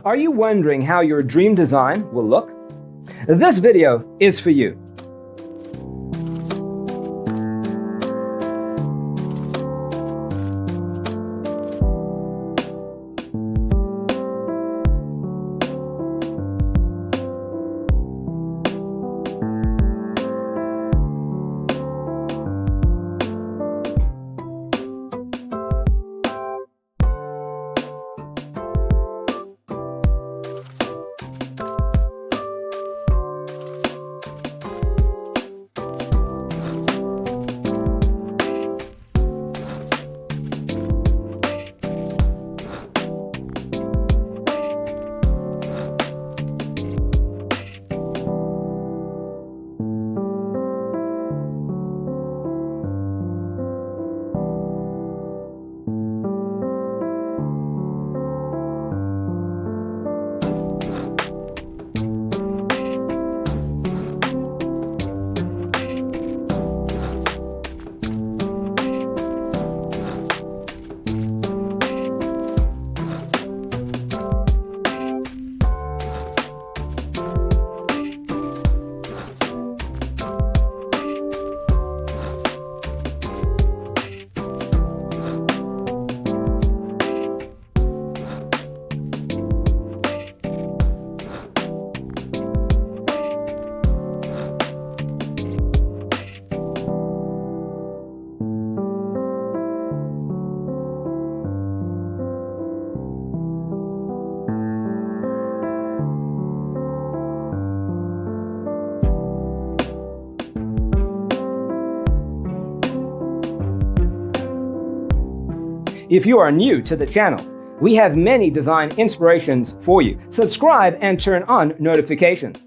Are you wondering how your dream design will look? This video is for you. If you are new to the channel, we have many design inspirations for you. Subscribe and turn on notifications.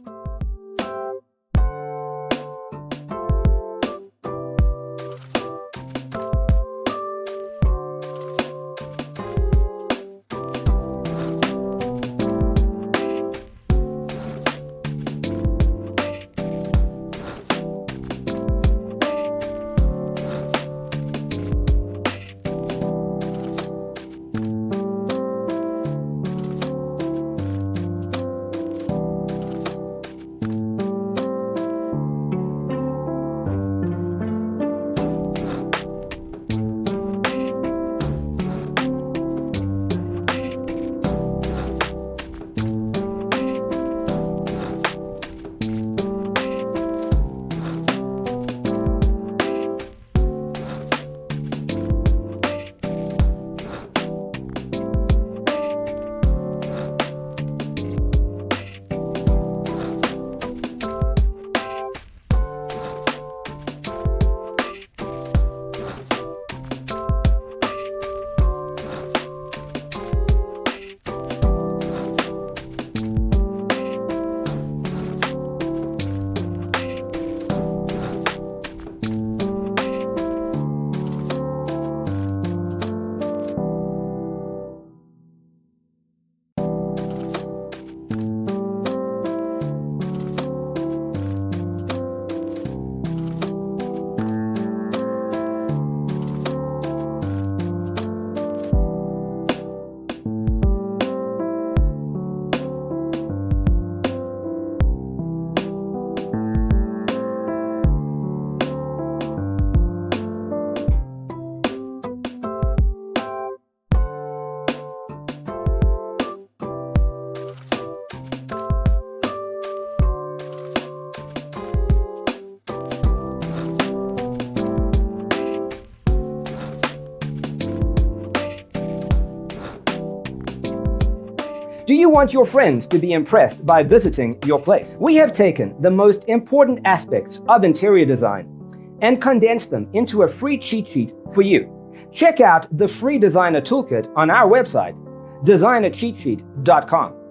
Do you want your friends to be impressed by visiting your place? We have taken the most important aspects of interior design and condensed them into a free cheat sheet for you. Check out the free designer toolkit on our website, designercheatsheet.com.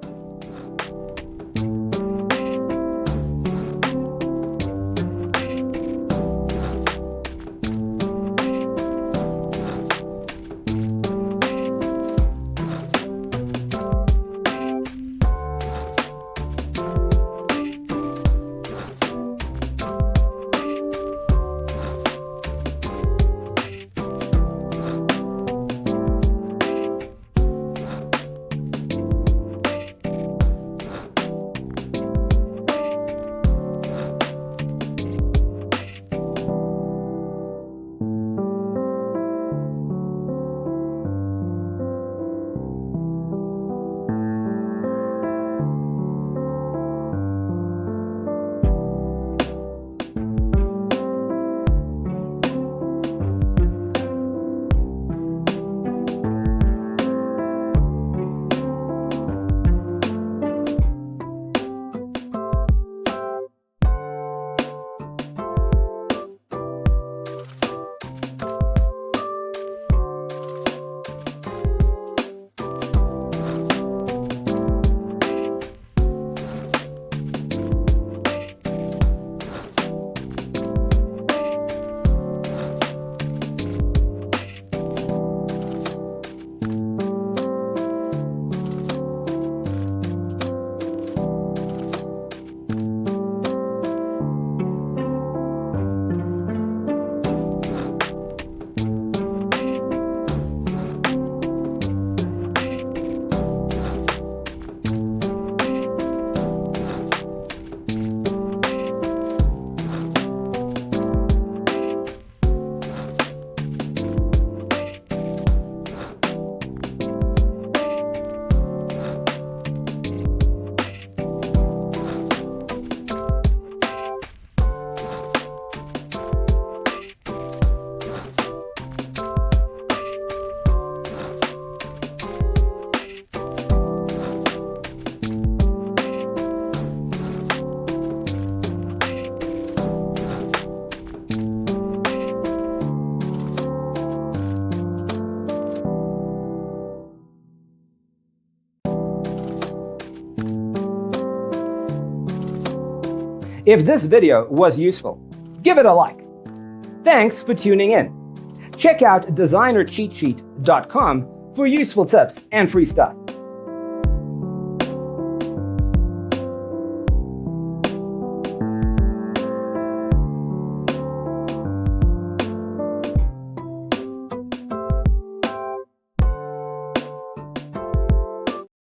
If this video was useful, give it a like. Thanks for tuning in. Check out designercheatsheet.com for useful tips and free stuff.